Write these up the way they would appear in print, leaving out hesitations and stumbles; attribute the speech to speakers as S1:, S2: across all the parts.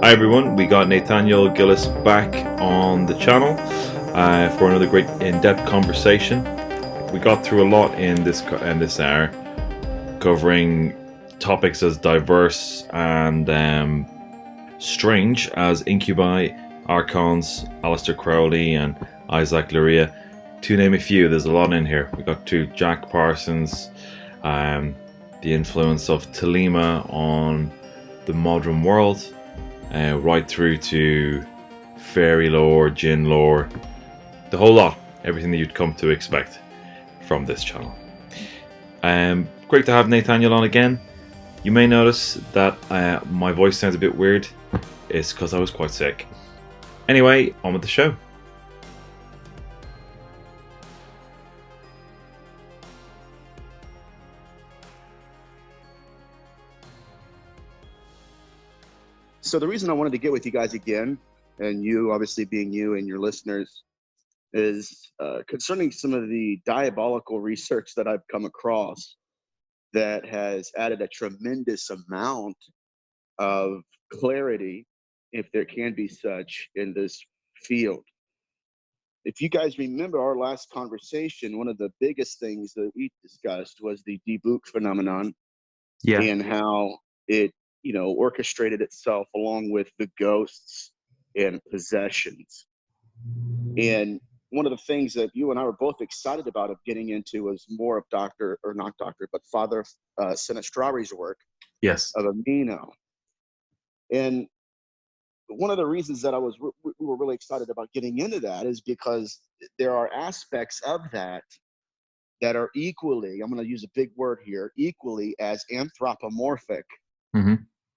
S1: Hi everyone, we got Nathaniel Gillis back on the channel for another great in-depth conversation. We got through a lot in this hour, covering topics as diverse and strange as Incubi, Archons, Aleister Crowley and Isacc Luria, to name a few. There's a lot in here. We got to Jack Parsons, the influence of Thelema on the modern world, right through to fairy lore, Jinn lore, the whole lot, everything that you'd come to expect from this channel. Great to have Nathaniel on again. You may notice that my voice sounds a bit weird. It's because I was quite sick. Anyway, on with the show.
S2: So the reason I wanted to get with you guys again, and you obviously being you and your listeners, is concerning some of the diabolical research that I've come across that has added a tremendous amount of clarity, if there can be such, in this field. If you guys remember our last conversation, one of the biggest things that we discussed was the debug phenomenon, and how it orchestrated itself along with the ghosts and possessions. And one of the things that you and I were both excited about of getting into was more of Father Sinistrary's work.
S1: Yes.
S2: Of Amino. And one of the reasons that we were really excited about getting into that is because there are aspects of that are equally, I'm going to use a big word here, equally as anthropomorphic.
S1: Mm-hmm.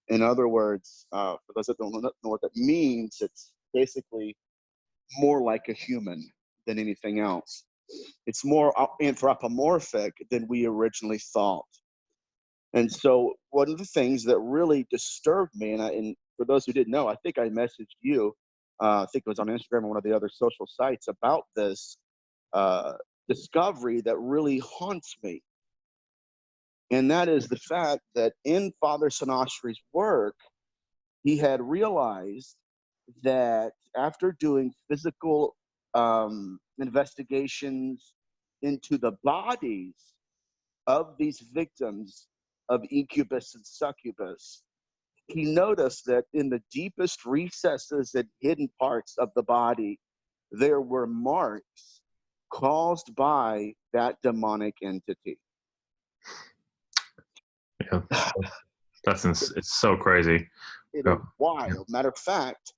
S2: In other words, for those that don't know what that means, it's basically more like a human than anything else. It's more anthropomorphic than we originally thought. And so one of the things that really disturbed me, and for those who didn't know, I think I messaged you, I think it was on Instagram or one of the other social sites, about this discovery that really haunts me. And that is the fact that in Father Sinastra's work, he had realized that after doing physical investigations into the bodies of these victims of incubus and succubus, he noticed that in the deepest recesses and hidden parts of the body, there were marks caused by that demonic entity.
S1: Yeah, it's so crazy.
S2: It is wild. Yeah. Matter of fact,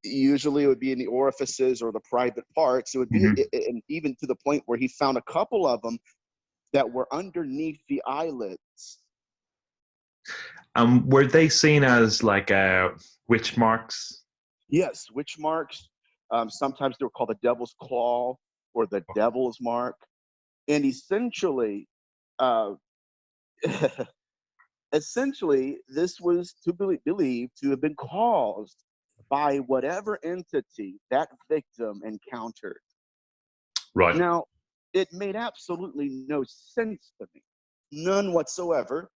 S2: usually it would be in the orifices or the private parts. It would be, and even to the point where he found a couple of them that were underneath the eyelids.
S1: Were they seen as like witch marks?
S2: Yes, witch marks. Sometimes they were called the devil's claw or the devil's mark. And essentially, this was to believed to have been caused by whatever entity that victim encountered.
S1: Right.
S2: Now, it made absolutely no sense to me, none whatsoever,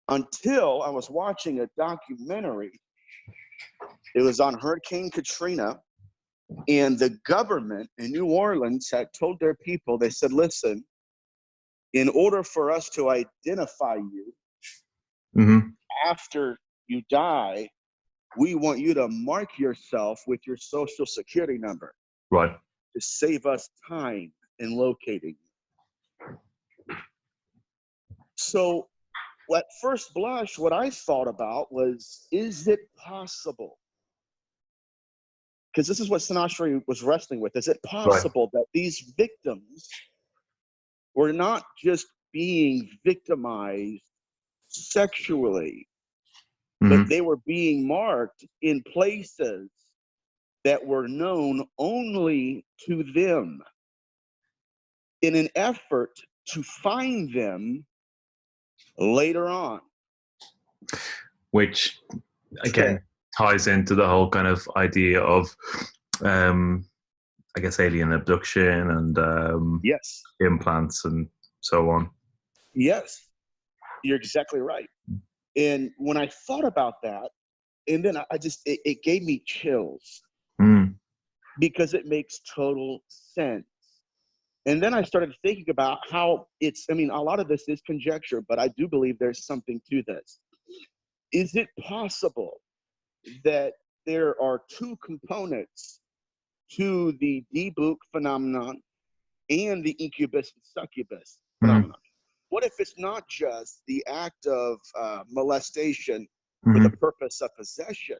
S2: until I was watching a documentary. It was on Hurricane Katrina, and the government in New Orleans had told their people, they said, listen, in order for us to identify you, after you die, we want you to mark yourself with your social security number.
S1: Right.
S2: To save us time in locating you. So at first blush, what I thought about was, is it possible? Because this is what Sinastri was wrestling with. Is it possible that these victims were not just being victimized sexually, but they were being marked in places that were known only to them, in an effort to find them later on?
S1: Which, again, ties into the whole kind of idea of, I guess, alien abduction and
S2: yes,
S1: implants and so on.
S2: Yes, you're exactly right. And when I thought about that, and then I just, it gave me chills because it makes total sense. And then I started thinking about how a lot of this is conjecture, but I do believe there's something to this. Is it possible that there are two components to the debug phenomenon and the incubus and succubus phenomenon? What if it's not just the act of molestation for the purpose of possession,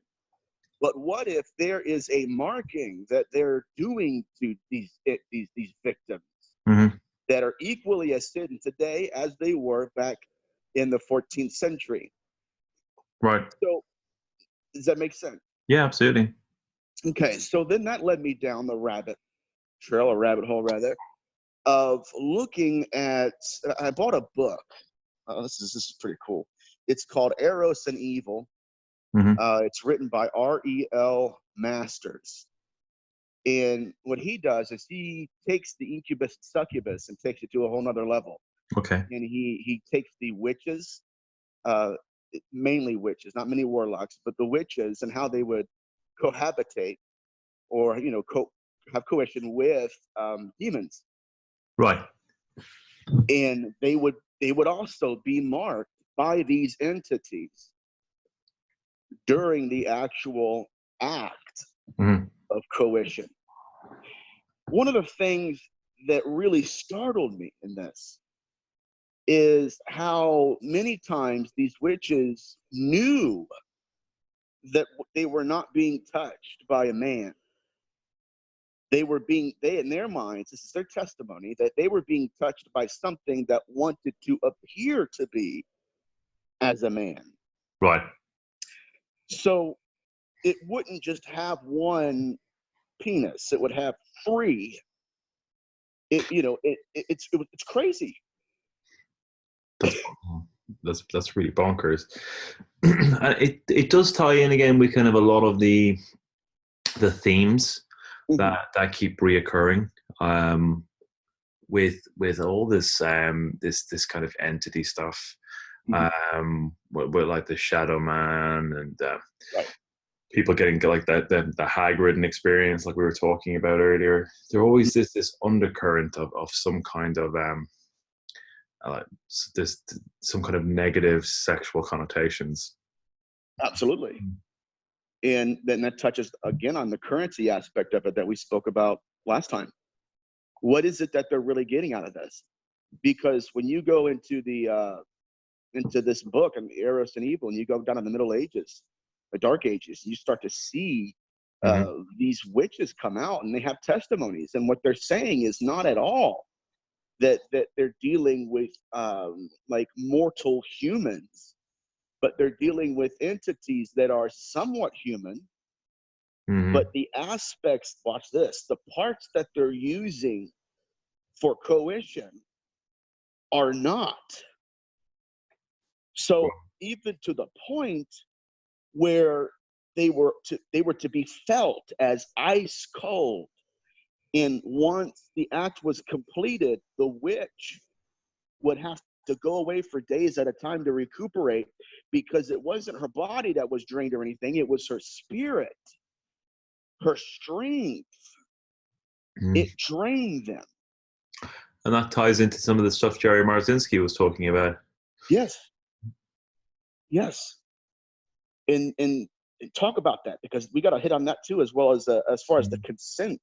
S2: but what if there is a marking that they're doing to these victims that are equally as hidden today as they were back in the 14th century?
S1: Right.
S2: So does that make sense?
S1: Yeah, absolutely.
S2: Okay, so then that led me down the rabbit trail, or rabbit hole rather, of looking at, I bought a book. This is pretty cool. It's called Eros and Evil. It's written by R.E.L. Masters. And what he does is he takes the incubus and succubus and takes it to a whole nother level.
S1: Okay.
S2: And he takes the witches, mainly witches, not many warlocks, but the witches, and how they would cohabitate or, have coercion with demons.
S1: Right.
S2: And they would also be marked by these entities during the actual act of coercion. One of the things that really startled me in this is how many times these witches knew that they were not being touched by a man. They in their minds, this is their testimony, that they were being touched by something that wanted to appear to be as a man.
S1: Right. So
S2: it wouldn't just have one penis; it would have three. It's crazy.
S1: That's really bonkers. And it does tie in again with kind of a lot of the themes that keep reoccurring with all this this kind of entity stuff, with like the Shadow Man and people getting like the hag-ridden experience, like we were talking about earlier. There always is this undercurrent of some kind of some kind of negative sexual connotations.
S2: Absolutely. And then that touches again on the currency aspect of it that we spoke about last time. What is it that they're really getting out of this? Because when you go into this book and Eros and Evil, and you go down in the Middle Ages, the Dark Ages, you start to see these witches come out, and they have testimonies, and what they're saying is not at all that they're dealing with like mortal humans, but they're dealing with entities that are somewhat human, but the aspects, watch this, the parts that they're using for coercion are not. So even to the point where they were to be felt as ice cold, and once the act was completed, the witch would have to go away for days at a time to recuperate, because it wasn't her body that was drained or anything, it was her spirit, her strength. It drained them.
S1: And that ties into some of the stuff Jerry Marzinski was talking about.
S2: Yes. And talk about that, because we got to hit on that too, as well as far as the consent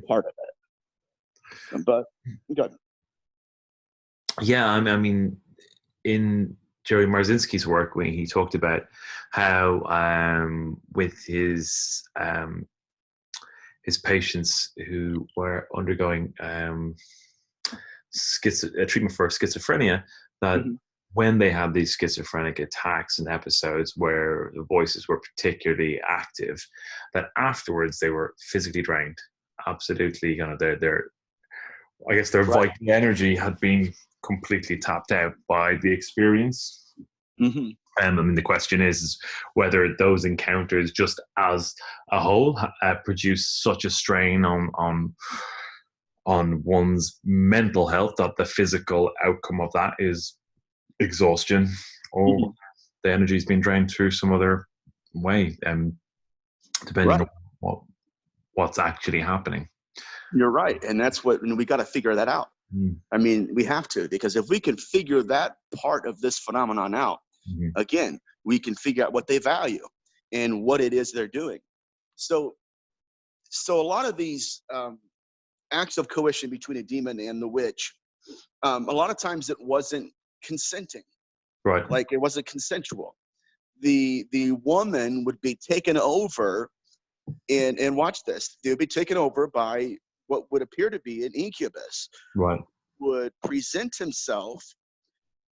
S2: part of it. But good.
S1: Yeah, I mean, in Jerry Marzinski's work, when he talked about how with his patients who were undergoing treatment for schizophrenia, that when they had these schizophrenic attacks and episodes where the voices were particularly active, that afterwards they were physically drained. Absolutely, their vital energy had been completely tapped out by the experience. I mean, the question is whether those encounters, just as a whole, produce such a strain on one's mental health that the physical outcome of that is exhaustion, or the energy is being drained through some other way, depending
S2: Right.
S1: on what's actually happening.
S2: You're right. And that's what, and we got to figure that out. I mean, we have to, because if we can figure that part of this phenomenon out, again, we can figure out what they value and what it is they're doing. So a lot of these acts of coercion between a demon and the witch, a lot of times it wasn't consenting.
S1: Right.
S2: Like, it wasn't consensual. The woman would be taken over, and watch this, they would be taken over by what would appear to be an incubus.
S1: Right.
S2: Would present himself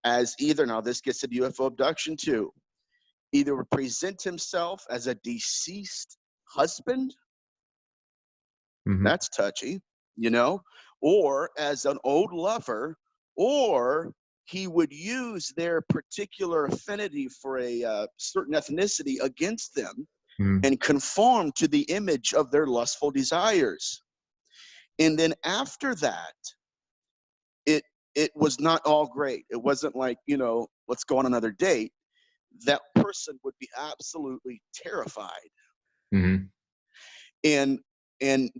S2: as either, now this gets to the UFO abduction too, either would present himself as a deceased husband, that's touchy, you know, or as an old lover, or he would use their particular affinity for a certain ethnicity against them and conform to the image of their lustful desires. And then after that, it was not all great. It wasn't like, you know, let's go on another date. That person would be absolutely terrified. And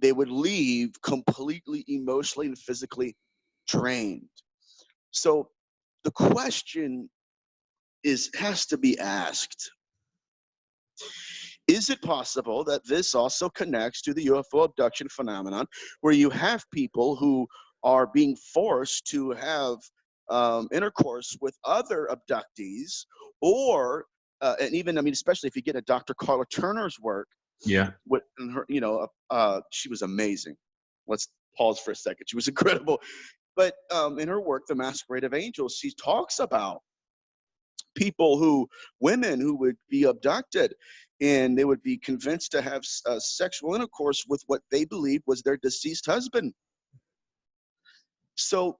S2: they would leave completely emotionally and physically drained. So the question has to be asked, is it possible that this also connects to the UFO abduction phenomenon, where you have people who are being forced to have intercourse with other abductees, or and even, I mean, especially if you get a Dr. Carla Turner's work, with her, you know, she was amazing. Let's pause for a second. She was incredible. But in her work, The Masquerade of Angels, she talks about women who would be abducted, and they would be convinced to have sexual intercourse with what they believed was their deceased husband. So,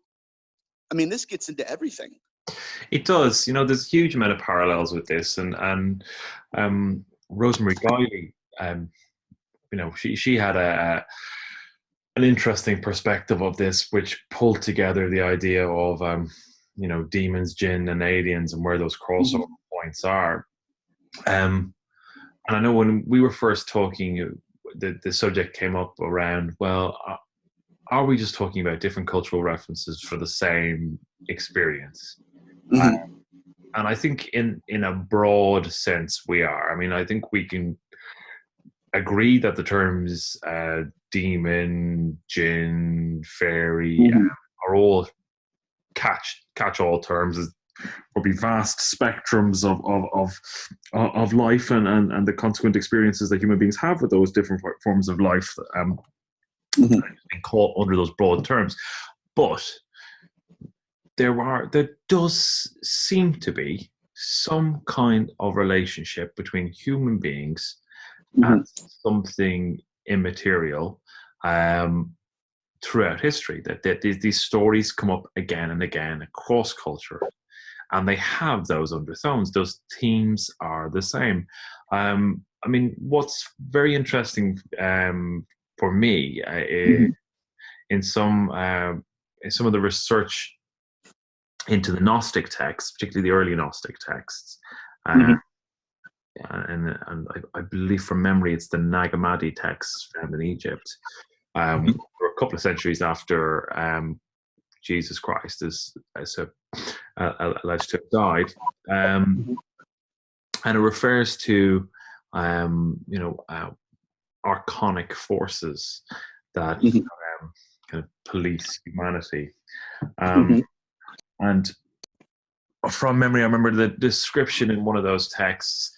S2: I mean, this gets into everything.
S1: It does. You know, there's a huge amount of parallels with this, and Rosemary Guiley, you know, she had an interesting perspective of this, which pulled together the idea of you know, demons, jinn, and aliens, and where those crossover points are. And I know when we were first talking, the subject came up around, well, are we just talking about different cultural references for the same experience? And I think in a broad sense we are. I mean, I think we can agree that the terms demon, jinn, fairy are all catch-all terms. Will be vast spectrums of life and the consequent experiences that human beings have with those different forms of life, and caught under those broad terms. But there does seem to be some kind of relationship between human beings and something immaterial throughout history. That these stories come up again and again across culture, and they have those undertones. Those themes are the same. I mean, what's very interesting for me in some of the research into the Gnostic texts, particularly the early Gnostic texts, and I believe from memory it's the Nag Hammadi texts found in Egypt, a couple of centuries after Jesus Christ is alleged to have died, and it refers to you know, archonic forces that kind of police humanity, and from memory, I remember the description in one of those texts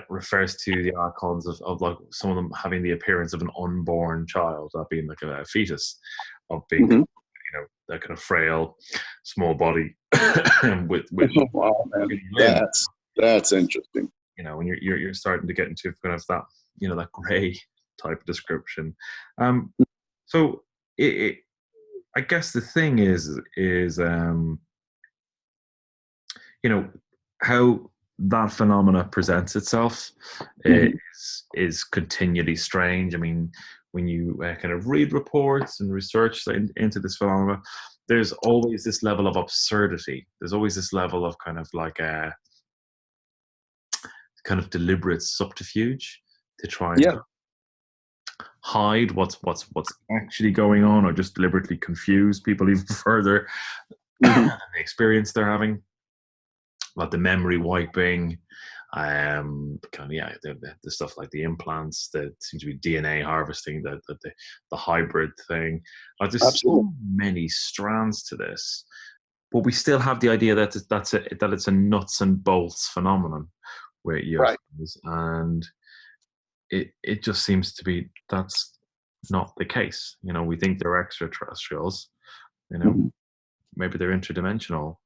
S1: refers to the Archons of like some of them having the appearance of an unborn child, that being like a fetus, of being you know, that kind of frail, small body with
S2: wow, that's interesting.
S1: You know, when you're starting to get into kind of that, you know, that grey type of description. So I guess the thing is you know, how that phenomena presents itself is continually strange. I mean, when you kind of read reports and research into this phenomena, there's always this level of absurdity. There's always this level of kind of like a kind of deliberate subterfuge to try and
S2: Yeah.
S1: hide what's actually going on, or just deliberately confuse people even further
S2: Mhm.
S1: than the experience they're having. Like the memory wiping, kind of, yeah, the stuff like the implants that seem to be DNA harvesting, the hybrid thing. Like there's
S2: Absolutely.
S1: so many strands to this, but we still have the idea that it's a nuts and bolts phenomenon with
S2: Right.
S1: UFOs, and it just seems to be that's not the case. You know, we think they're extraterrestrials. You know,
S2: Mhm.
S1: maybe they're interdimensional.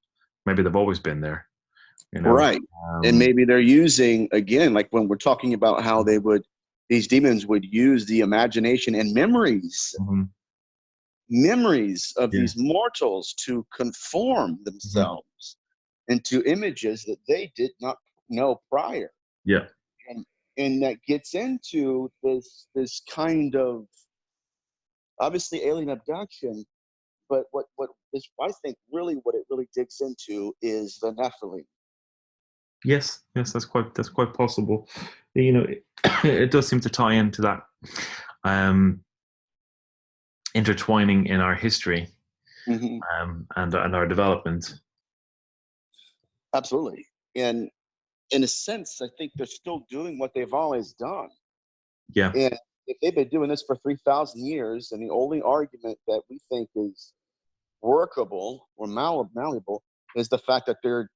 S1: Maybe they've always been there. You know,
S2: Right. And maybe they're using, again, like when we're talking about how these demons would use the imagination and memories
S1: mhm,
S2: of
S1: yeah,
S2: these mortals to conform
S1: mhm,
S2: themselves into images that they did not know prior.
S1: yeah,
S2: And that gets into this kind of, obviously, alien abduction, but what is, I think, really what it really digs into is the Nephilim.
S1: yes, that's quite possible. You know, it does seem to tie into that um, intertwining in our history,
S2: Hmm.
S1: and our development.
S2: Absolutely. And in a sense, I think they're still doing what they've always done.
S1: Yeah.
S2: And if they've been doing this for 3,000 years, and the only argument that we think is workable or malleable is the fact that they're,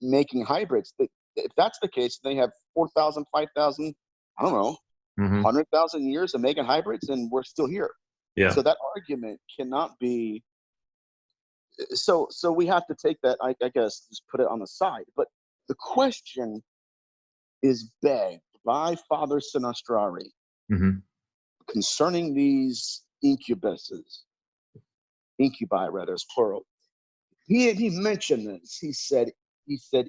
S2: making hybrids. If that's the case, they have 4,000, 5,000, I don't know,
S1: Hmm.
S2: 100,000 years of making hybrids, and we're still here.
S1: Yeah.
S2: So that argument cannot be. So we have to take that, I guess, just put it on the side. But the question is begged by Father Sinostrari
S1: Hmm.
S2: concerning these incubi rather, is plural. He mentioned this. He said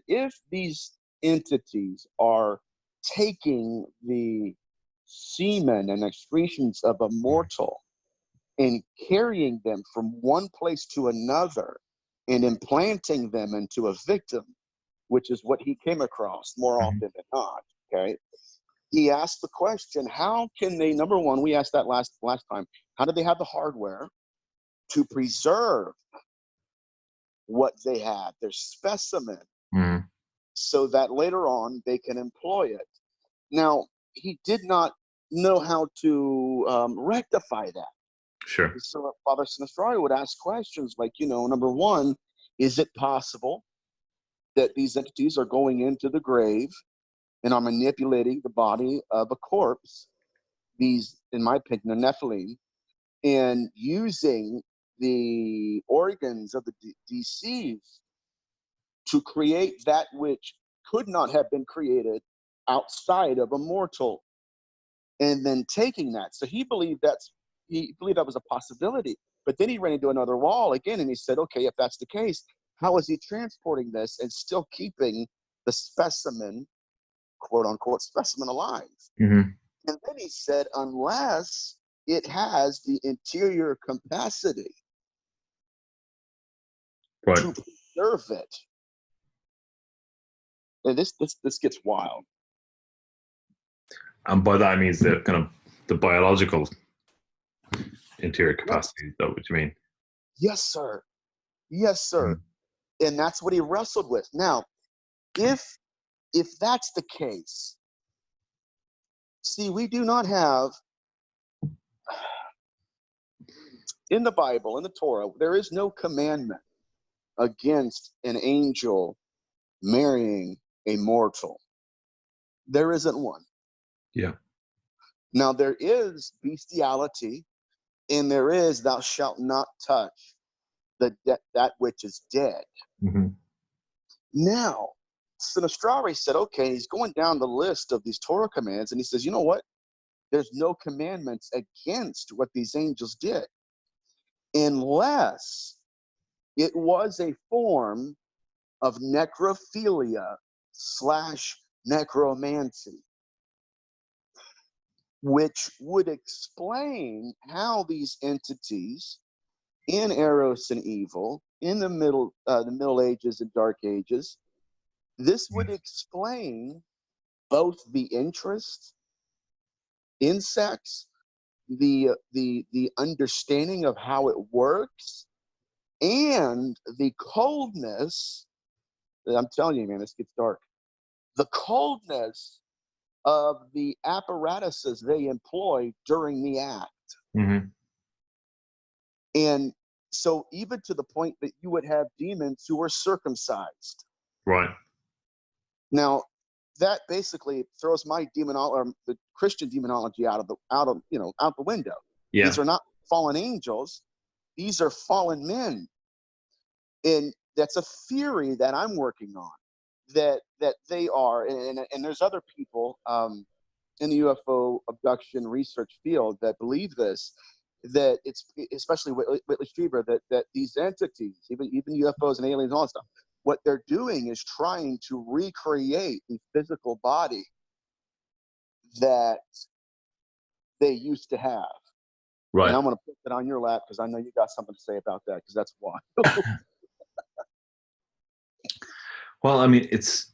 S2: if these entities are taking the semen and excretions of a mortal and carrying them from one place to another and implanting them into a victim, which is what he came across more
S1: Hmm.
S2: often than not. Okay. He asked the question, how can they, number one, we asked that last time, how do they have the hardware to preserve what they have, their specimen,
S1: Hmm.
S2: so that later on they can employ it? Now, he did not know how to rectify that.
S1: Sure.
S2: So Father Sinistrari would ask questions like, number one, is it possible that these entities are going into the grave and are manipulating the body of a corpse, these, in my opinion, are Nephilim, and using the organs of the deceased to create that which could not have been created outside of a mortal, and then taking that. So he believed that was a possibility. But then he ran into another wall again, and he said, okay, if that's the case, how is he transporting this and still keeping the specimen, quote unquote, specimen alive?
S1: Hmm.
S2: And then he said, unless it has the interior capacity
S1: Right.
S2: to preserve it. And this gets wild.
S1: And by that I means the kind of the biological interior
S2: Yes,
S1: capacity. Is that what you mean?
S2: yes, sir. Yes, sir.
S1: Mm.
S2: And that's what he wrestled with. Now, if that's the case, see, we do not have in the Bible, in the Torah, there is no commandment against an angel marrying a mortal. There isn't one.
S1: Yeah.
S2: Now, there is bestiality, and there is thou shalt not touch that which is dead.
S1: Hmm.
S2: Now, Sinistrari said, okay, he's going down the list of these Torah commands, and he says, you know what? There's no commandments against what these angels did, unless it was a form of necrophilia / necromancy, which would explain how these entities in Eros and Evil, in the Middle Ages and Dark Ages, this would explain both the interest in sex, the understanding of how it works, and the coldness. I'm telling you, man, this gets dark. The coldness of the apparatuses they employ during the act.
S1: Mm-hmm.
S2: And so even to the point that you would have demons who were circumcised.
S1: Right.
S2: Now, that basically throws my the Christian demonology out the window.
S1: Yeah.
S2: These are not fallen angels; these are fallen men, and that's a theory that I'm working on. That they are, and there's other people in the UFO abduction research field that believe this. That it's especially Whitley Strieber that these entities, even UFOs and aliens, and all that stuff, what they're doing is trying to recreate the physical body that they used to have.
S1: Right.
S2: And I'm going to put that on your lap because I know you got something to say about that, because that's why.
S1: Well, I mean, it's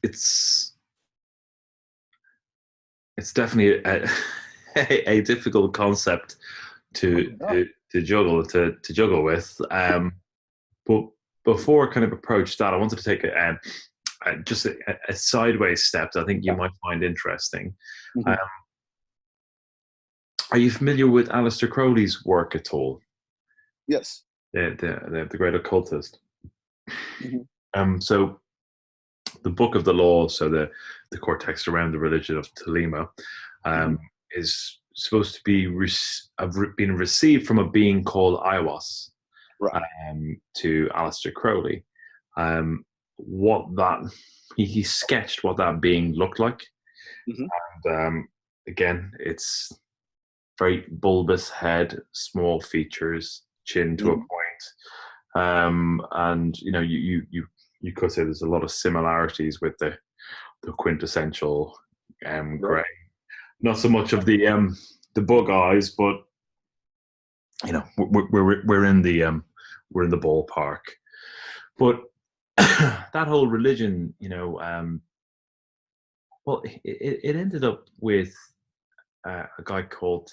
S1: definitely a difficult concept to juggle with. But before I kind of approach that, I wanted to take just a sideways step that I think you might find interesting.
S2: Mm-hmm.
S1: Are you familiar with Aleister Crowley's work at all?
S2: Yes.
S1: The great occultist.
S2: Mm-hmm.
S1: So the Book of the Law, so the core text around the religion of Thelema, is supposed to be have been received from a being called Aiwass,
S2: right,
S1: to Aleister Crowley. What that he sketched what that being looked like, and again, it's very bulbous head, small features, chin to a point, and you could say there's a lot of similarities with the quintessential grey. Not so much of the bug eyes, but we're in the ballpark. But that whole religion, well, it ended up with a guy called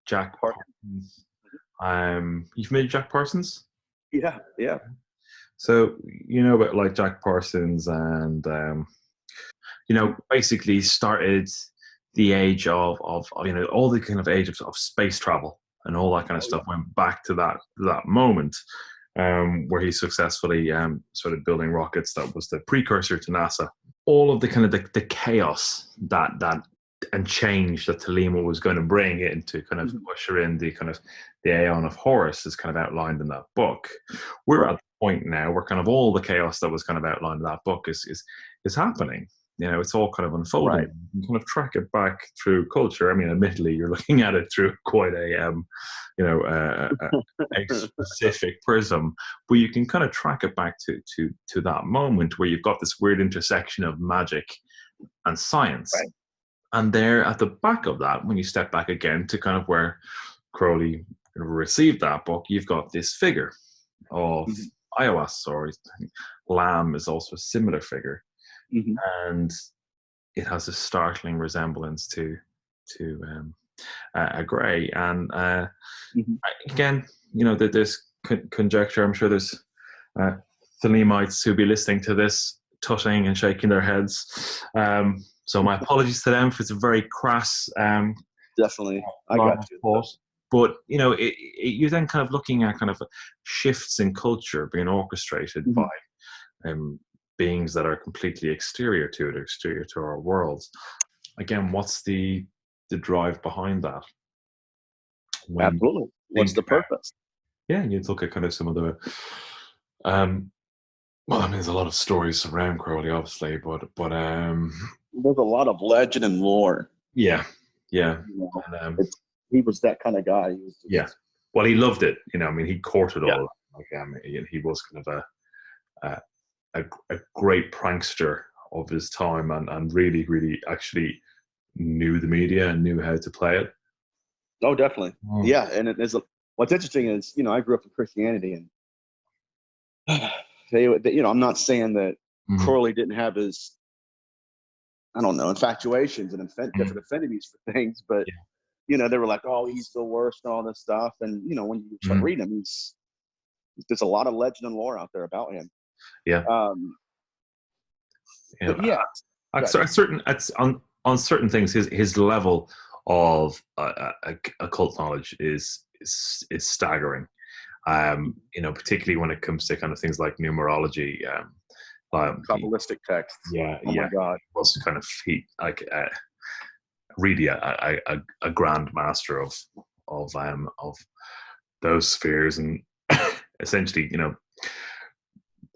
S1: Jack Parsons. You familiar with Jack Parsons?
S2: Yeah.
S1: So about like Jack Parsons, and basically started the age of all the kind of age of space travel and all that kind of stuff. Went back to that moment where he successfully started building rockets. That was the precursor to NASA. All of the kind of the chaos that and change that Thelema was going to bring in to kind of usher in the kind of the Aeon of Horus is kind of outlined in that book. We're at the point now where kind of all the chaos that was kind of outlined in that book is happening. It's all kind of unfolding.
S2: Right.
S1: You can kind of track it back through culture. I mean, admittedly, you're looking at it through quite a specific prism, but you can kind of track it back to that moment where you've got this weird intersection of magic and science.
S2: Right.
S1: And there at the back of that, when you step back again to kind of where Crowley received that book, you've got this figure of Aiwass, or Lamb is also a similar figure. And it has a startling resemblance to a grey. And again, there's conjecture. I'm sure there's Thelemites who'll be listening to this, tutting and shaking their heads. So my apologies to them if it's a very crass.
S2: Definitely, I got you.
S1: Thought. But you're then kind of looking at kind of shifts in culture being orchestrated by beings that are completely exterior to our worlds. Again, what's the drive behind that?
S2: Absolutely. What's the purpose?
S1: Yeah, you look at kind of some of the well, I mean, there's a lot of stories around Crowley, obviously, but
S2: there's a lot of legend and lore.
S1: Yeah.
S2: And, he was that kind of guy.
S1: Well, he loved it. I mean, he courted all of it. He was kind of a great prankster of his time, and really, really actually knew the media and knew how to play it.
S2: Oh, definitely. Yeah, and what's interesting is, I grew up in Christianity, and I'm not saying that Crowley didn't have his I don't know, infatuations and different affinities for things, but you know, they were like, oh, he's the worst and all this stuff. And you know, when you start reading him, there's a lot of legend and lore out there about him.
S1: Yeah.
S2: But yeah,
S1: on certain things, his level of occult knowledge is staggering. You know, particularly when it comes to kind of things like numerology,
S2: Kabbalistic texts.
S1: Yeah,
S2: oh my God,
S1: was kind of really a grand master of those spheres, and essentially, you know,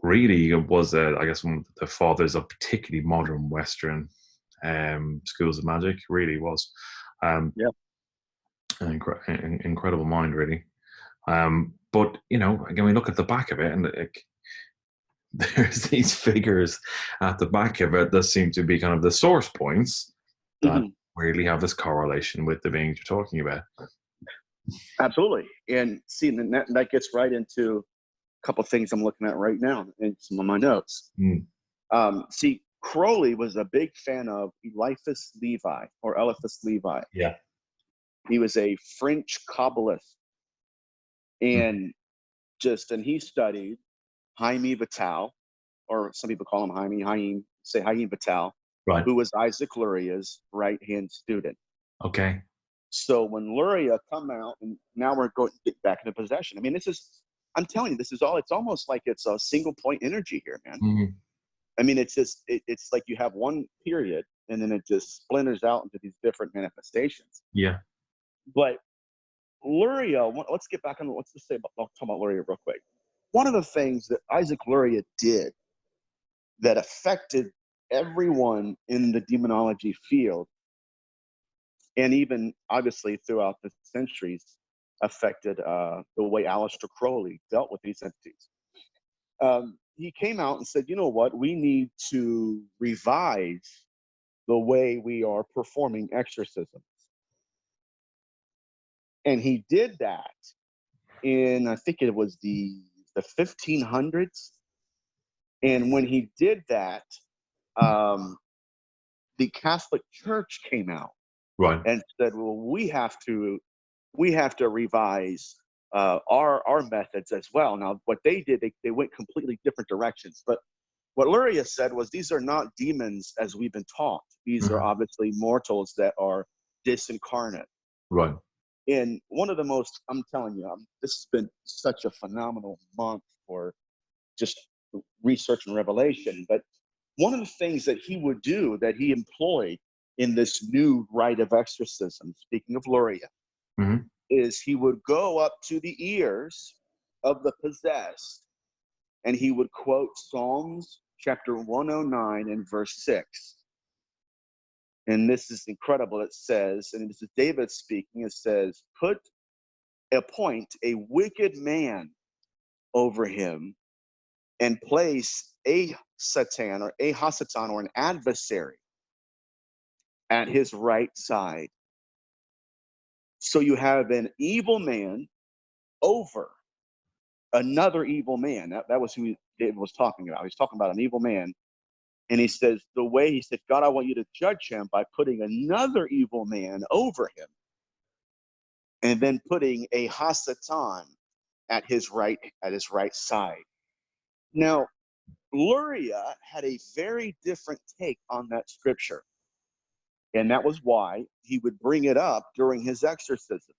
S1: really was I guess one of the fathers of particularly modern Western schools of magic. Really was, an incredible mind, really. But you know, again, we look at the back of it, and there's these figures at the back of it that seem to be kind of the source points that really have this correlation with the beings you're talking about.
S2: Absolutely. And see, that gets right into a couple of things I'm looking at right now in some of my notes. See, Crowley was a big fan of Eliphas Levi, or Eliphas Levi.
S1: Yeah.
S2: He was a French Kabbalist. And he studied Jaime Vital, or some people call him Jaime Vital,
S1: right,
S2: who was Isacc Luria's right-hand student.
S1: Okay.
S2: So when Luria come out, and now we're going to get back into possession. I mean, I'm telling you, it's almost like it's a single point energy here, man. I mean, it's like you have one period, and then it just splinters out into these different manifestations.
S1: Yeah.
S2: But Luria, let's get back on. Let's just talk about Luria real quick. One of the things that Isacc Luria did that affected everyone in the demonology field, and even obviously throughout the centuries, affected the way Aleister Crowley dealt with these entities. He came out and said, you know what, we need to revise the way we are performing exorcisms. And he did that in, I think it was the 1500s. And when he did that, the Catholic Church came out,
S1: right,
S2: and said, well, we have to revise our methods as well. Now, what they did, they went completely different directions. But what Luria said was, these are not demons as we've been taught. These are obviously mortals that are disincarnate.
S1: Right.
S2: And one of the most, I'm telling you, this has been such a phenomenal month for just research and revelation. But one of the things that he would do, that he employed in this new rite of exorcism, speaking of Luria, is he would go up to the ears of the possessed, and he would quote Psalms chapter 109 and verse 6. And this is incredible. It says, and this is David speaking, it says, appoint a wicked man over him, and place a Satan or a Hasatan, or an adversary, at his right side. So you have an evil man over another evil man. That was who David was talking about. He's talking about an evil man. And he says, God, I want you to judge him by putting another evil man over him, and then putting a Hasatan at his right side. Now, Luria had a very different take on that scripture. And that was why he would bring it up during his exorcisms.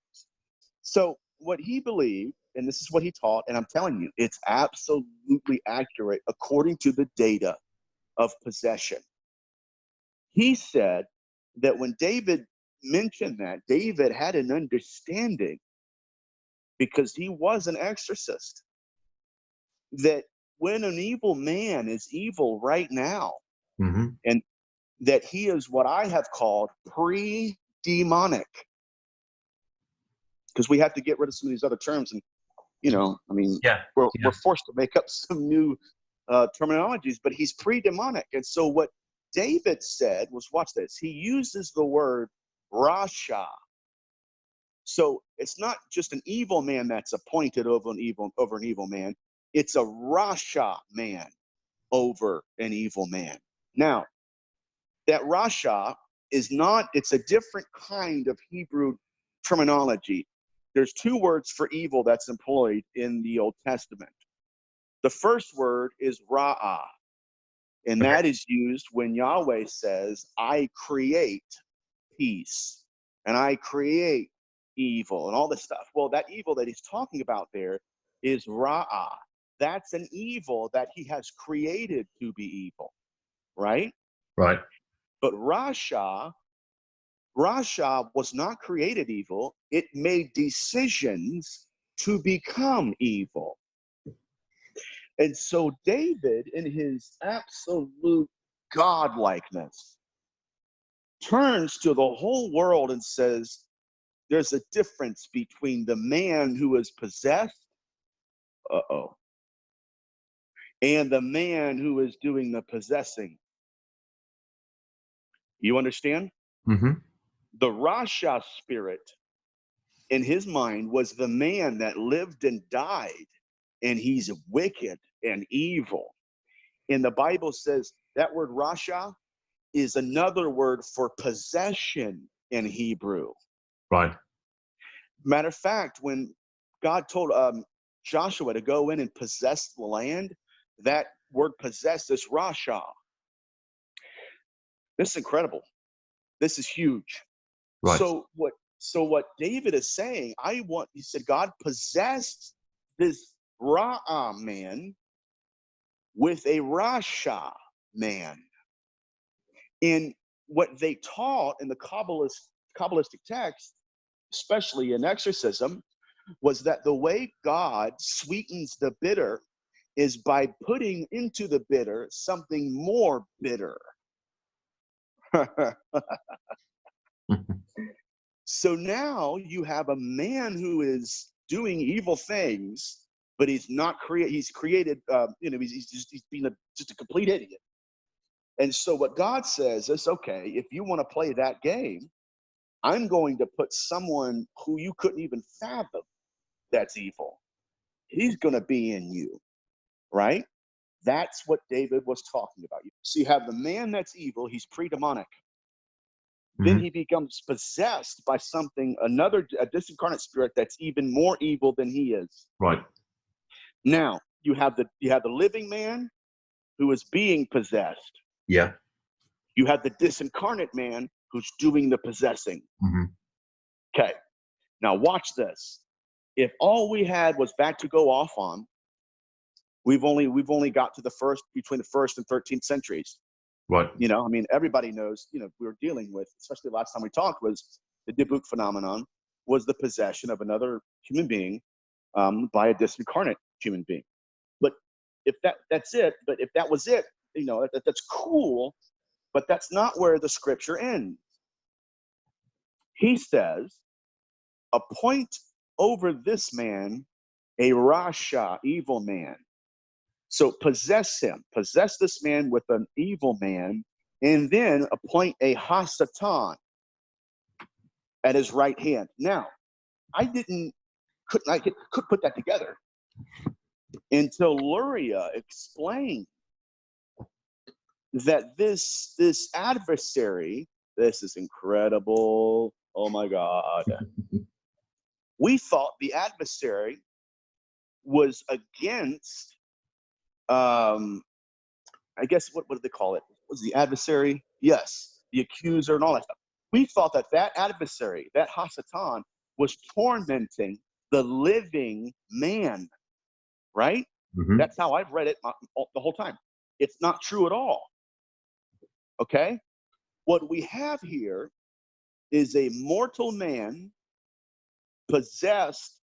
S2: So what he believed, and this is what he taught, and I'm telling you, it's absolutely accurate according to the data of possession. He said that when David mentioned that, David had an understanding, because he was an exorcist, that when an evil man is evil right now, and that he is what I have called pre-demonic, because we have to get rid of some of these other terms, and I mean, we're forced to make up some new terminologies, but he's pre-demonic. And so what David said was, watch this, he uses the word Rasha. So it's not just an evil man that's appointed over an evil man. It's a Rasha man over an evil man. Now, that Rasha is not, it's a different kind of Hebrew terminology. There's two words for evil that's employed in the Old Testament. The first word is Ra'ah, and that is used when Yahweh says, I create peace, and I create evil, and all this stuff. Well, that evil that he's talking about there is Ra'ah. That's an evil that he has created to be evil, right?
S1: Right.
S2: But Rasha was not created evil. It made decisions to become evil. And so David, in his absolute godlikeness, turns to the whole world and says, there's a difference between the man who is possessed, and the man who is doing the possessing. You understand?
S1: Mm-hmm.
S2: The Rasha spirit in his mind was the man that lived and died, and he's wicked and evil. And the Bible says that word Rasha is another word for possession in Hebrew.
S1: Right.
S2: Matter of fact, when God told Joshua to go in and possess the land, that word possess is Rasha. This is incredible. This is huge.
S1: Right.
S2: So what David is saying, he said, God possessed this Ra'ah man with a Rasha man. And what they taught in the Kabbalistic text, especially in exorcism, was that the way God sweetens the bitter is by putting into the bitter something more bitter. So now you have a man who is doing evil things, but he's not he's created, he's being just a complete idiot. And so what God says is, okay, if you want to play that game, I'm going to put someone who you couldn't even fathom that's evil. He's going to be in you, right? That's what David was talking about. So you have the man that's evil, he's pre-demonic. Then he becomes possessed by something, a disincarnate spirit that's even more evil than he is.
S1: Right.
S2: Now you have the living man who is being possessed.
S1: Yeah.
S2: You have the disincarnate man who's doing the possessing.
S1: Mm-hmm.
S2: Okay. Now watch this. If all we had was that to go off on, we've only got to between the 1st and 13th centuries.
S1: Right.
S2: Everybody knows, we were dealing with, especially the last time we talked, was the Diabolical phenomenon, was the possession of another human being by a disincarnate human being. But if that's it, but if that was it, that's cool, but that's not where the scripture ends. He says, appoint over this man a Rasha, evil man. So possess this man with an evil man, and then appoint a Hasatan at his right hand. Now, I couldn't put that together until Luria explained that this adversary, this is incredible. Oh my God. We thought the adversary was against, I guess, what did they call it? Was the adversary? Yes, the accuser and all that stuff. We thought that adversary, that Hasatan, was tormenting the living man, right?
S1: Mm-hmm.
S2: That's how I've read it the whole time. It's not true at all. Okay? What we have here is a mortal man possessed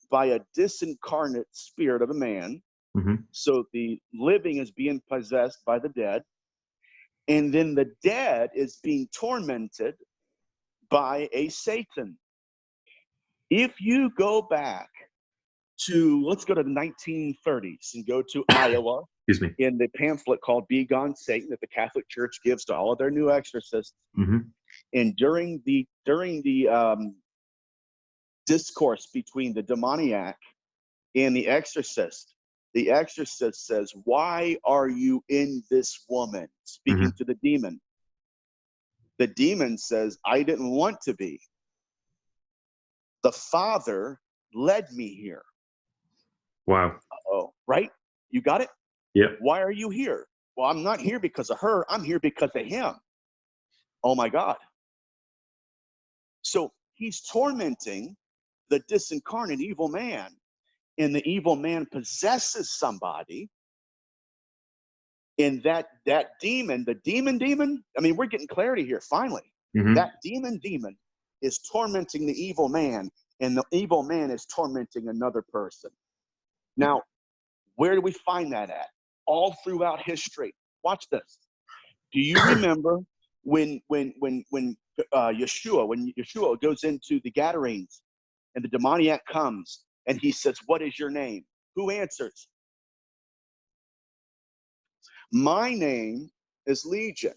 S2: by a disincarnate spirit of a man.
S1: Mm-hmm.
S2: So the living is being possessed by the dead. And then the dead is being tormented by a Satan. If you go back to, let's go to the 1930s and go to Iowa.
S1: Excuse me.
S2: In the pamphlet called Be Gone Satan that the Catholic Church gives to all of their new exorcists.
S1: Mm-hmm.
S2: And during the discourse between the demoniac and the exorcist says, why are you in this woman? Speaking to the demon. The demon says, I didn't want to be. The Father led me here.
S1: Wow.
S2: Oh, right? You got it?
S1: Yeah.
S2: Why are you here? Well, I'm not here because of her. I'm here because of him. Oh my God. So he's tormenting the disincarnate evil man, and the evil man possesses somebody. And that demon, the demon, I mean, we're getting clarity here finally.
S1: Mm-hmm.
S2: That demon is tormenting the evil man, and the evil man is tormenting another person. Now, where do we find that at? All throughout history. Watch this. Do you remember when Yeshua goes into the Gadarenes, and the demoniac comes and he says, what is your name? Who answers? My name is Legion,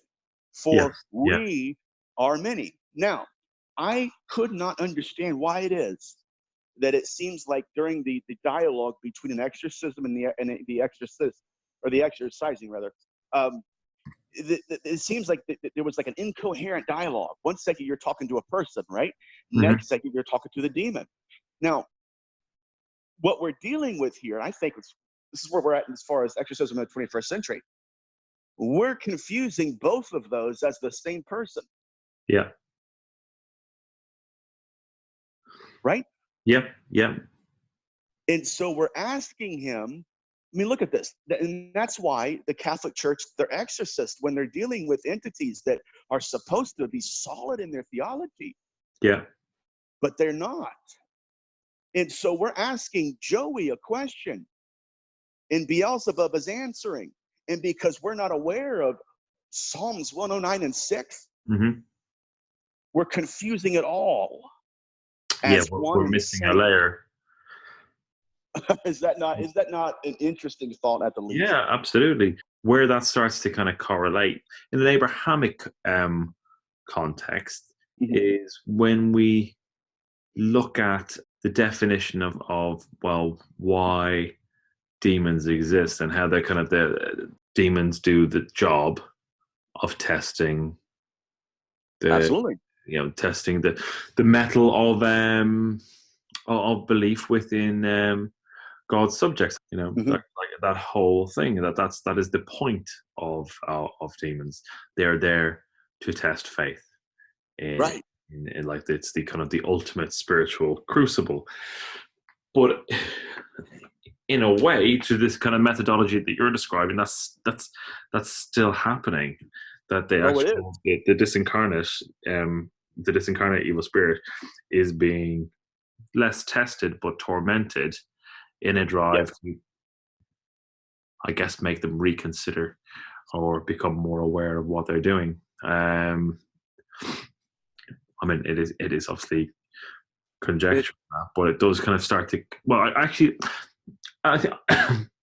S2: for we are many. Now, I could not understand why it is that it seems like during the dialogue between an exorcism and the exorcist, or the exorcising rather, it seems like there was like an incoherent dialogue. One second you're talking to a person, right?
S1: Mm-hmm.
S2: Next second you're talking to the demon. Now, what we're dealing with here, and I think this is where we're at as far as exorcism in the 21st century, we're confusing both of those as the same person.
S1: Yeah.
S2: Right?
S1: Yep. Yeah.
S2: And so we're asking him, I mean, look at this. And that's why the Catholic Church, they're exorcists when they're dealing with entities that are supposed to be solid in their theology.
S1: Yeah.
S2: But they're not. And so we're asking Joey a question, and Beelzebub is answering. And because we're not aware of Psalms 109 and 6,
S1: Mm-hmm.
S2: we're confusing it all.
S1: Yeah, we're missing a layer.
S2: Is that not an interesting thought at the least?
S1: Yeah, absolutely. Where that starts to kind of correlate in an Abrahamic context is when we look at the definition of why demons exist and how they're kind of the demons do the job of testing
S2: Absolutely.
S1: Testing the metal of belief within God's subjects. Like that whole thing. That is the point of demons. They're there to test faith.
S2: Right.
S1: In like it's the kind of the ultimate spiritual crucible. But in a way, to this kind of methodology that you're describing, that's still happening. That the disincarnate evil spirit is being less tested but tormented in a drive to, I guess, make them reconsider or become more aware of what they're doing. I mean, it is obviously conjecture, but it does kind of start to. Well, I think.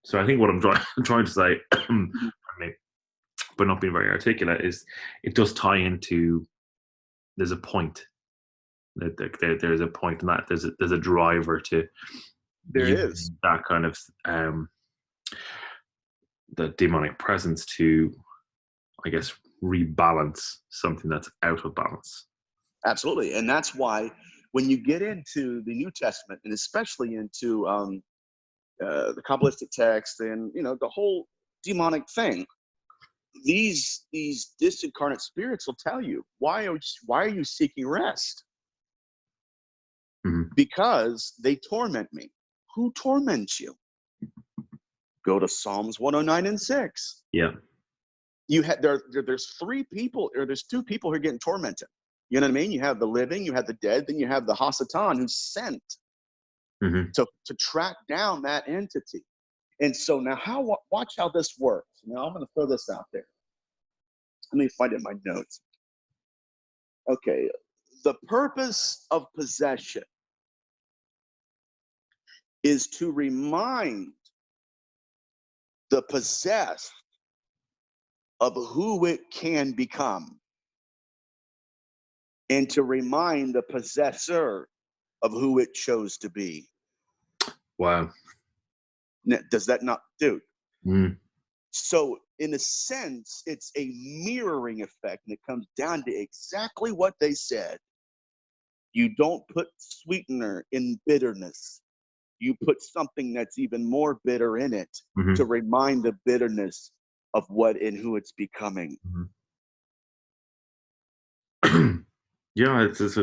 S1: So I think what I'm trying to say, but not being very articulate, is it does tie into. There's a point. There's a point in that. There's a driver to.
S2: There is
S1: that kind of the demonic presence to, I guess, rebalance something that's out of balance.
S2: Absolutely, and that's why when you get into the New Testament, and especially into the Kabbalistic text, and the whole demonic thing, these disincarnate spirits will tell you, why are you seeking rest?
S1: Mm-hmm.
S2: Because they torment me. Who torments you? Go to Psalms 109 and 6.
S1: Yeah.
S2: You had there's three people, or there's two people who are getting tormented. You know what I mean? You have the living, you have the dead, then you have the Hasatan who's sent to track down that entity. And so now watch how this works. Now I'm going to throw this out there. Let me find it in my notes. Okay. The purpose of possession is to remind the possessed of who it can become, and to remind the possessor of who it chose to be.
S1: Wow.
S2: Now, does that not, dude? So in a sense, it's a mirroring effect, and it comes down to exactly what they said. You don't put sweetener in bitterness. You put something that's even more bitter in it to remind the bitterness of what and who it's becoming.
S1: Yeah, it's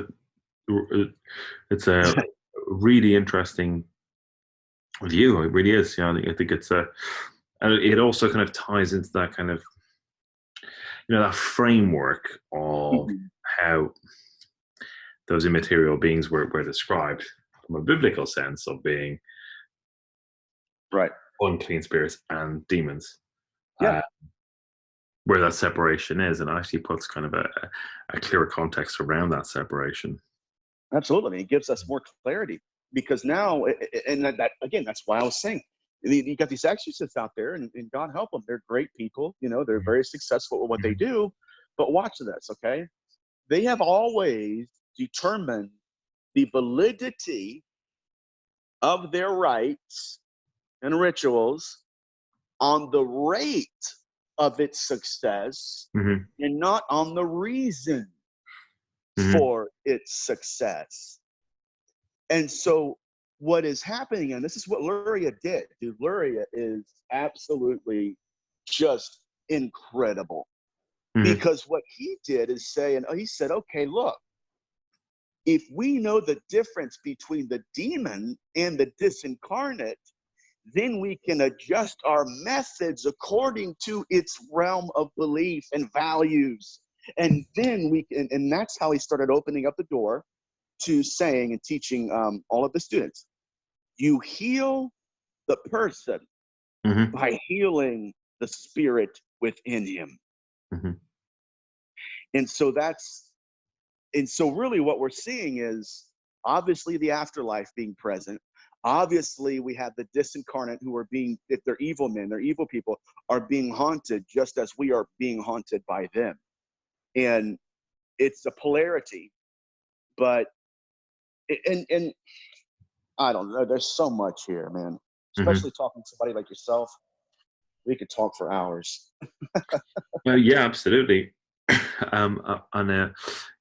S1: a really interesting view. It really is. Yeah, I think it's a, and it also kind of ties into that kind of, that framework of how those immaterial beings were described from a biblical sense of being
S2: Right.
S1: unclean spirits and demons.
S2: Yeah.
S1: Where that separation is, and actually puts kind of a clearer context around that separation.
S2: Absolutely. It gives us more clarity, because now, and that again, that's why I was saying, you got these exorcists out there, and God help them. They're great people. They're very successful at what they do. But watch this, okay? They have always determined the validity of their rites and rituals on the rate of its success and not on the reason for its success. And so what is happening, and this is what Luria did. Dude, Luria is absolutely just incredible. Because what he did is say, and he said, okay, look, if we know the difference between the demon and the disincarnate, then we can adjust our methods according to its realm of belief and values. And then we can, and that's how he started opening up the door to saying and teaching all of the students, you heal the person by healing the spirit within him. And so really what we're seeing is obviously the afterlife being present. Obviously, we have the disincarnate who are being, if they're evil men, they're evil people, are being haunted just as we are being haunted by them. And it's a polarity, but, and I don't know, there's so much here, man. Especially talking to somebody like yourself, we could talk for hours.
S1: Yeah, absolutely.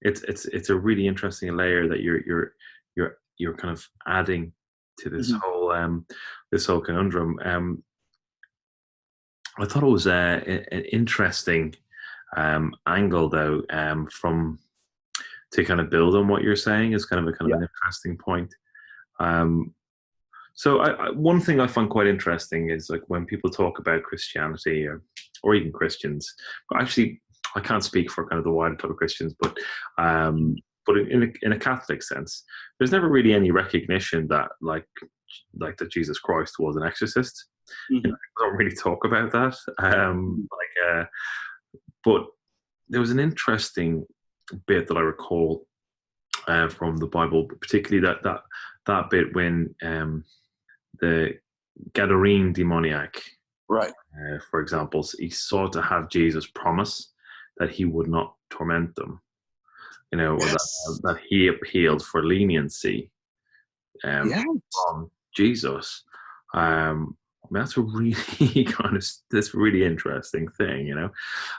S1: It's a really interesting layer that you're kind of adding to this whole conundrum. I thought it was an interesting angle, though, from to kind of build on what you're saying is kind of an interesting point. So one thing I find quite interesting is like when people talk about Christianity or even Christians, but actually I can't speak for kind of the wider type of Christians, but in a Catholic sense, there's never really any recognition that like that Jesus Christ was an exorcist. I don't really talk about that. But there was an interesting bit that I recall from the Bible, particularly that bit when the Gadarene demoniac,
S2: right?
S1: For example, he sought to have Jesus promise that he would not torment them. That he appealed for leniency from Jesus. That's a really that's a really interesting thing,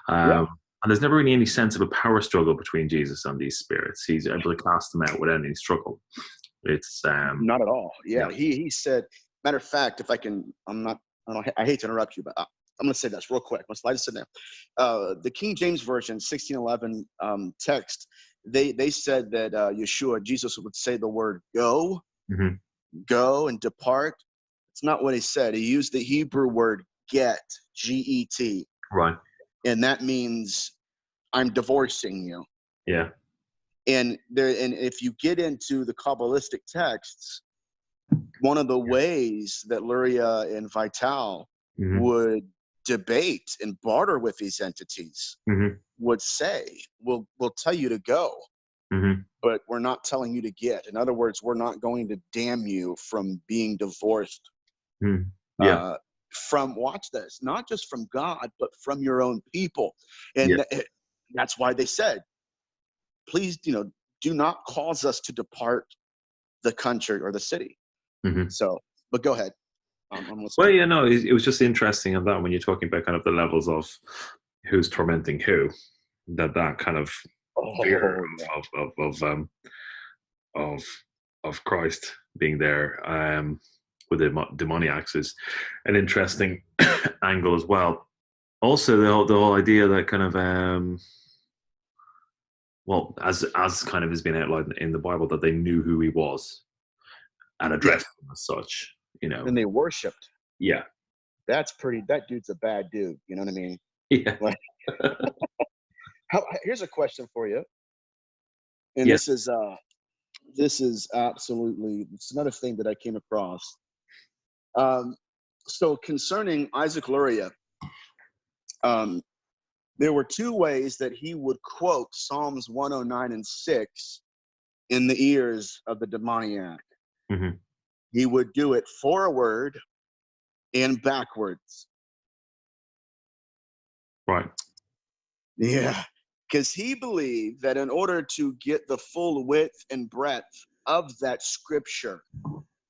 S1: And there's never really any sense of a power struggle between Jesus and these spirits. He's able to cast them out without any struggle. It's
S2: not at all. Yeah. He said, matter of fact, if I can, I hate to interrupt you, but I'm going to say this real quick. Let's slide this in there. The King James Version, 1611 text, they said that Jesus would say the word go, go and depart. It's not what he said. He used the Hebrew word get, G-E-T.
S1: Right.
S2: And that means I'm divorcing you.
S1: Yeah.
S2: And if you get into the Kabbalistic texts, one of the ways that Luria and Vital would debate and barter with these entities would say, we'll tell you to go, but we're not telling you to get. In other words, we're not going to damn you from being divorced from, watch this, not just from God, but from your own people. And that's why they said, please, do not cause us to depart the country or the city. So, but go ahead. I'm
S1: Well,
S2: listening.
S1: yeah, no, it was just interesting on that when you're talking about kind of the levels of who's tormenting who, that kind of fear
S2: Oh yeah.
S1: of of Christ being there with the demoniacs is an interesting angle as well. Also, the whole idea that kind of well, as kind of has been outlined in the Bible, that they knew who he was and
S2: Yes.
S1: addressed him as such. You know,
S2: And they worshipped.
S1: yeah,
S2: That's pretty. That dude's a bad dude. You know what I mean?
S1: yeah,
S2: Like, here's a question for you, and
S1: yeah.
S2: this is absolutely, it's another thing that I came across. Um, so concerning Isacc Luria, um, there were two ways that he would quote Psalms 109 and 6 in the ears of the demoniac.
S1: Hmm.
S2: He would do it forward and backwards.
S1: Right,
S2: Yeah, because he believed that in order to get the full width and breadth of that scripture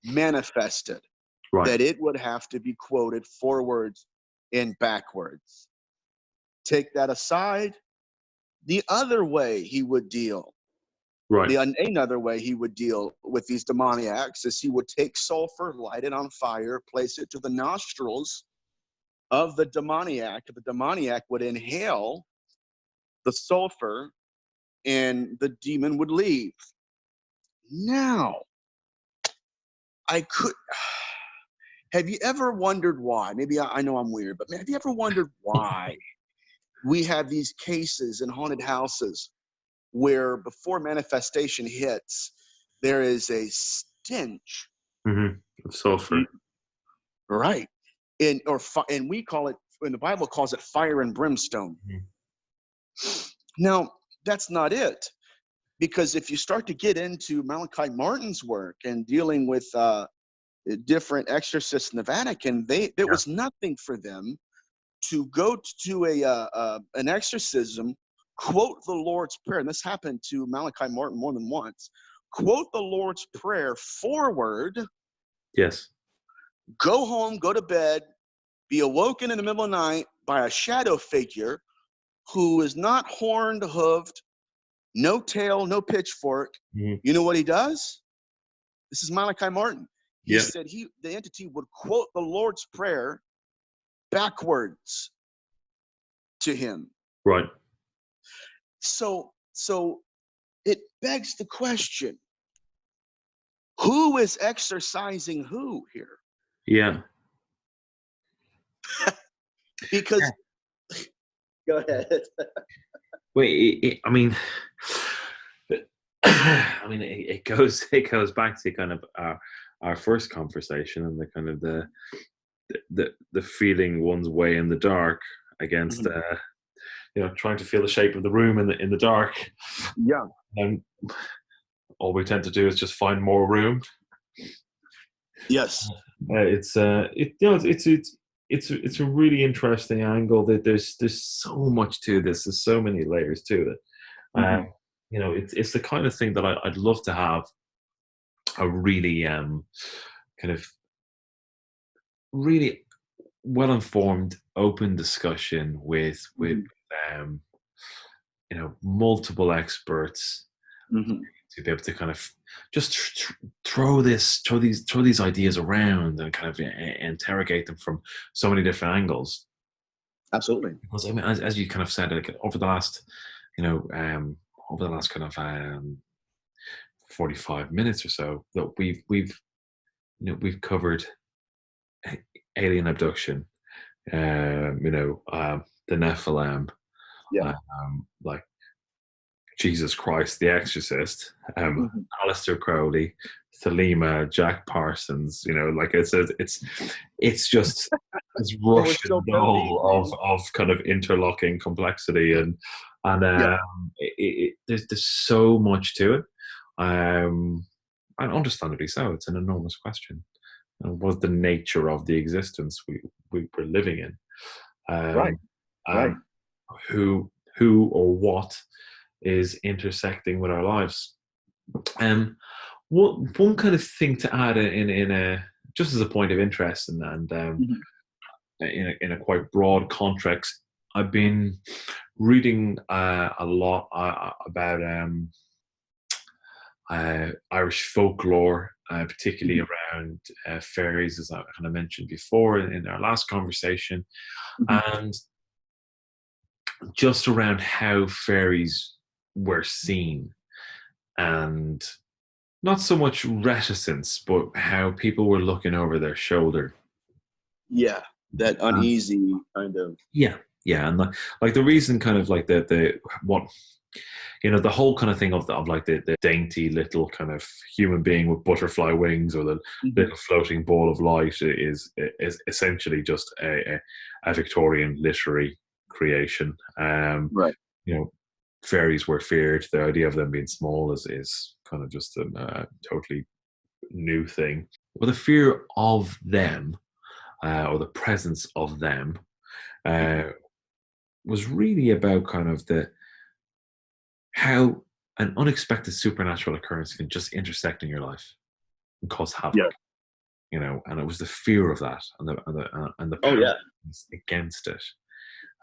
S2: manifested,
S1: right,
S2: that it would have to be quoted forwards and backwards. Take that aside, the other way he would deal,
S1: right.
S2: another way he would deal with these demoniacs is he would take sulfur, light it on fire, place it to the nostrils of the demoniac. The demoniac would inhale the sulfur and the demon would leave. Now, I could. Have you ever wondered why? Maybe I know I'm weird, but have you ever wondered why we have these cases in haunted houses where before manifestation hits, there is a stench,
S1: Hmm. Of sulfur.
S2: right? And we call it, and the Bible calls it fire and brimstone.
S1: Mhm.
S2: Now, that's not it, because if you start to get into Malachi Martin's work and dealing with different exorcists in the Vatican, there
S1: Yeah,
S2: was nothing for them to go to an exorcism, quote the Lord's Prayer, and this happened to Malachi Martin more than once, quote the Lord's Prayer forward,
S1: yes.
S2: go home, go to bed, be awoken in the middle of the night by a shadow figure who is not horned, hooved, no tail, no pitchfork.
S1: Hmm.
S2: You know what he does? This is Malachi Martin. He
S1: Yeah,
S2: said the entity would quote the Lord's Prayer backwards to him.
S1: right.
S2: So it begs the question, who is exercising who here?
S1: Yeah.
S2: Because go ahead.
S1: Wait, I mean, I mean, it goes back to kind of our first conversation and the kind of the feeling one's way in the dark against
S2: Mhm.
S1: trying to feel the shape of the room in the dark.
S2: Yeah.
S1: And all we tend to do is just find more room.
S2: Yes.
S1: It's a really interesting angle that there's so much to this. There's so many layers to it.
S2: Hmm.
S1: It's the kind of thing that I'd love to have a really kind of really well informed, open discussion with
S2: Hmm.
S1: um, multiple experts
S2: Hmm.
S1: to be able to kind of just throw these ideas around and kind of interrogate them from so many different angles.
S2: Absolutely.
S1: Because I mean, as you kind of said, like, you know, um, over the last kind of 45 minutes or so, that we've covered alien abduction, the Nephilim,
S2: Yeah.
S1: like Jesus Christ, The Exorcist,
S2: Hmm.
S1: Aleister Crowley, Thelema, Jack Parsons. Like it's just this
S2: And we're
S1: Russian
S2: still
S1: doll
S2: 13, man.
S1: of kind of interlocking complexity, and
S2: Yeah.
S1: there's so much to it. And understandably so. It's an enormous question. And what's the nature of the existence we're living in?
S2: Right.
S1: Um,
S2: Right.
S1: and who or what is intersecting with our lives. One kind of thing to add in just as a point of interest, and in a quite broad context, I've been reading a lot about Irish folklore, particularly around fairies, as I kind of mentioned before in our last conversation, and just around how fairies were seen, and not so much reticence, but how people were looking over their shoulder.
S2: Yeah, that uneasy kind of.
S1: Yeah, and like the reason, kind of like the what, the whole kind of thing of like the dainty little kind of human being with butterfly wings, or the little floating ball of light is essentially just a Victorian literary creation.
S2: Right.
S1: Fairies were feared. The idea of them being small is kind of just a totally new thing. Well, the fear of them, or the presence of them, was really about kind of how an unexpected supernatural occurrence can just intersect in your life and cause havoc. And it was the fear of that, and the power against it.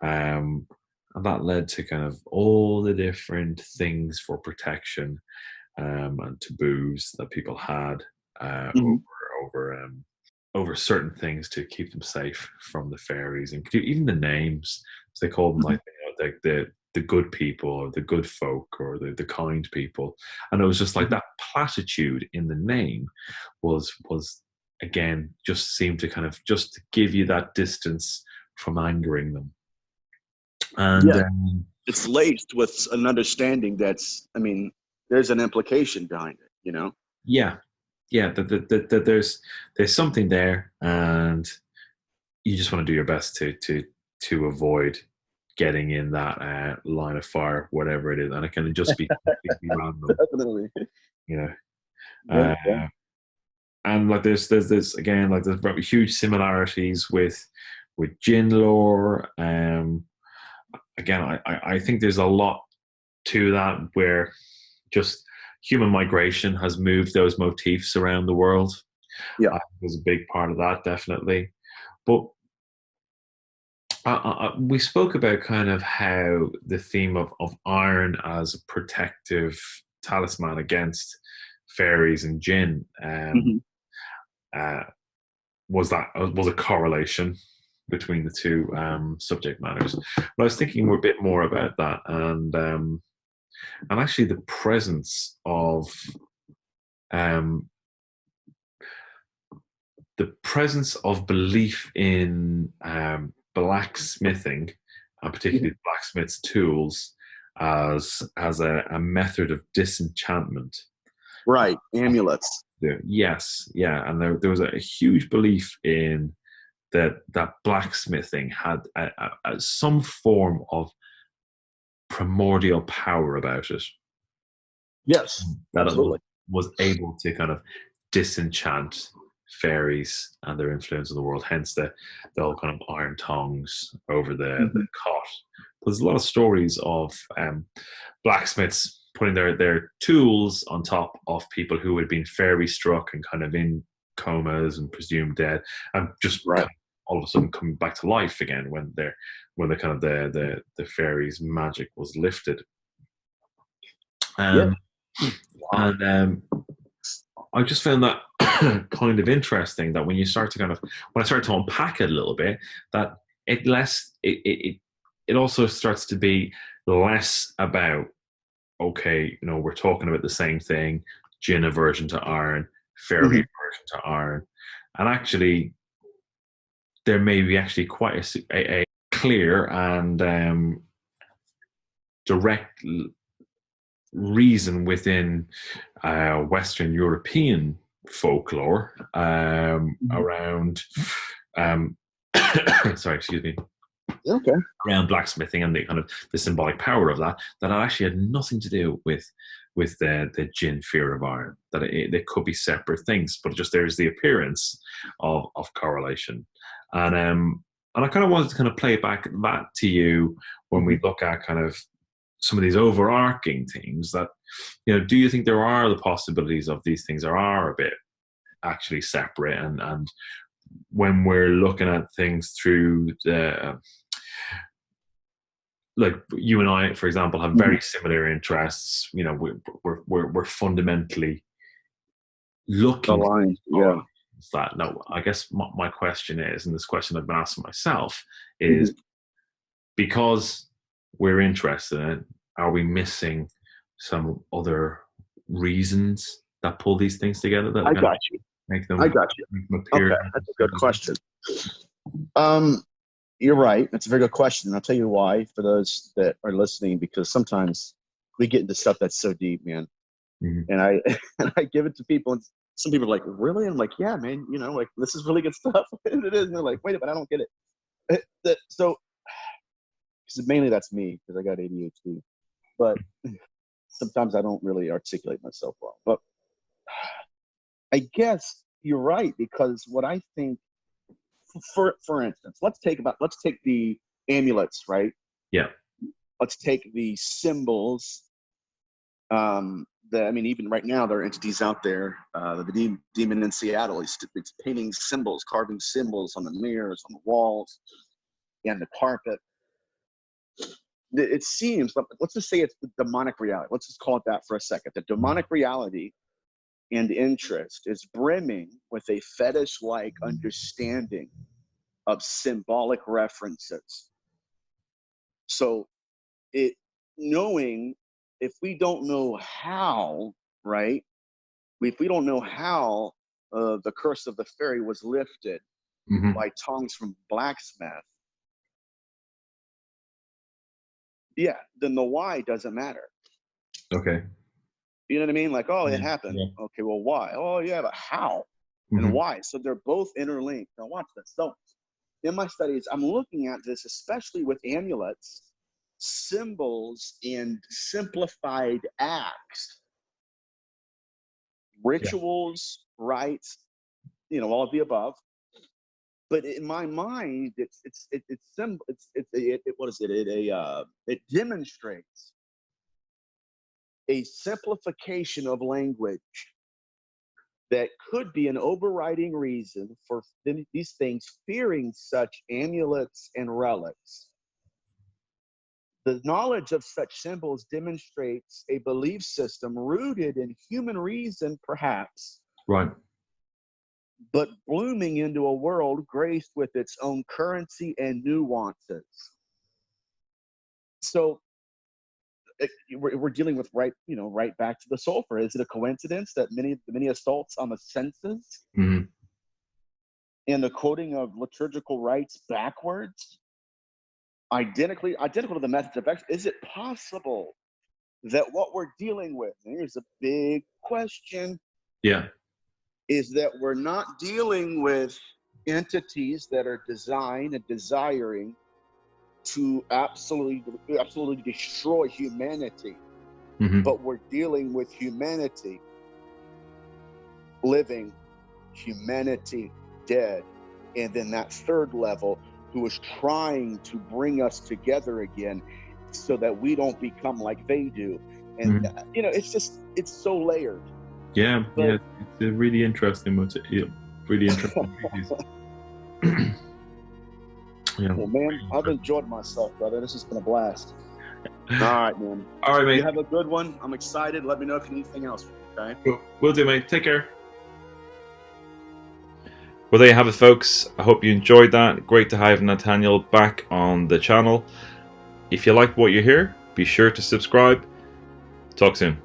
S1: And that led to kind of all the different things for protection, and taboos that people had over certain things to keep them safe from the fairies, and even the names. So they called them like the good people, or the good folk, or the kind people. And it was just like that platitude in the name was again just seemed to kind of just give you that distance from angering them. And
S2: it's laced with an understanding that's, I mean, there's an implication behind it,
S1: that there's something there, and you just want to do your best to avoid getting in that line of fire, whatever it is, and it can just be completely random.
S2: Definitely.
S1: And like there's again, like there's huge similarities with Jinn lore. Again, I think there's a lot to that, where just human migration has moved those motifs around the world. There's a big part of that, definitely. But we spoke about kind of how the theme of iron as a protective talisman against fairies and Jinn was a correlation between the two subject matters. But I was thinking a bit more about that, and actually the presence of belief in blacksmithing, and particularly blacksmith's tools, as a method of disenchantment.
S2: Right, amulets.
S1: Yes, and there was a huge belief in that blacksmithing had some form of primordial power about it.
S2: Yes,
S1: that
S2: absolutely.
S1: It was able to kind of disenchant fairies and their influence in the world, hence the whole kind of iron tongs over the cot. There's a lot of stories of blacksmiths putting their tools on top of people who had been fairy struck and kind of in comas and presumed dead, and just kind of all of a sudden coming back to life again when the kind of the fairies' magic was lifted. And I just found that kind of interesting, that when I started to unpack it a little bit, that it also starts to be less about, okay, we're talking about the same thing, Jinn aversion to iron, fairy aversion to iron, and actually there may be actually quite a clear and direct reason within Western European folklore around sorry, excuse me.
S2: Okay.
S1: Around blacksmithing and the kind of the symbolic power of that actually had nothing to do with the Jinn fear of iron. That they could be separate things, but just there's the appearance of correlation. And I kind of wanted to kind of play back that to you when we look at kind of some of these overarching themes. That do you think there are the possibilities of these things, or are a bit actually separate, and when we're looking at things through the like you and I, for example, have very similar interests. You know, we're fundamentally looking
S2: Aligned, yeah.
S1: for that. Now, I guess my question is, and this question I've been asking myself is, because we're interested in it, are we missing some other reasons that pull these things together? That
S2: I got you.
S1: Make them
S2: Okay,
S1: appear.
S2: that's a good question. You're right. That's a very good question. And I'll tell you why for those that are listening, because sometimes we get into stuff that's so deep, man. And I give it to people, and some people are like, really? And I'm like, yeah, man, you know, like, this is really good stuff. And it is. And they're like, wait a minute, I don't get it. So, because mainly that's me, because I got ADHD. But sometimes I don't really articulate myself well. But I guess you're right, because what I think, for instance, let's take the amulets, right?
S1: Yeah.
S2: Let's take the symbols. Even right now there are entities out there. The demon in Seattle, it's painting symbols, carving symbols on the mirrors, on the walls, and the carpet. It seems, let's just say it's the demonic reality. Let's just call it that for a second. The demonic reality and interest is brimming with a fetish-like understanding of symbolic references. So knowing, if we don't know how, right? If we don't know how the curse of the fairy was lifted by tongues from blacksmith, yeah, then the why doesn't matter.
S1: Okay.
S2: You know what I mean? Like, oh, it happened. Yeah. Okay, well, why? Oh, yeah, but how and why? So they're both interlinked. Now watch this. So in my studies, I'm looking at this, especially with amulets, symbols, and simplified acts, rituals, rites, all of the above. But in my mind, it demonstrates a simplification of language that could be an overriding reason for these things fearing such amulets and relics. The knowledge of such symbols demonstrates a belief system rooted in human reason, perhaps,
S1: right, but
S2: blooming into a world graced with its own currency and nuances. So we're dealing with right back to the sulfur. Is it a coincidence that many assaults on the senses and the quoting of liturgical rites backwards, identical to the methods of exorcism? Is it possible that what we're dealing with, and here's a big question, is that we're not dealing with entities that are designed and desiring to absolutely destroy humanity, but we're dealing with humanity living, humanity dead, and then that third level who is trying to bring us together again so that we don't become like they do. And it's so layered.
S1: It's a really interesting really interesting
S2: Well, man, I've enjoyed myself, brother. This has been a blast. All right, man.
S1: All right, mate.
S2: You have a good one. I'm excited. Let me know if you need anything else. Okay.
S1: Cool. Will do, mate. Take care. Well, there you have it, folks. I hope you enjoyed that. Great to have Nathaniel back on the channel. If you like what you hear, be sure to subscribe. Talk soon.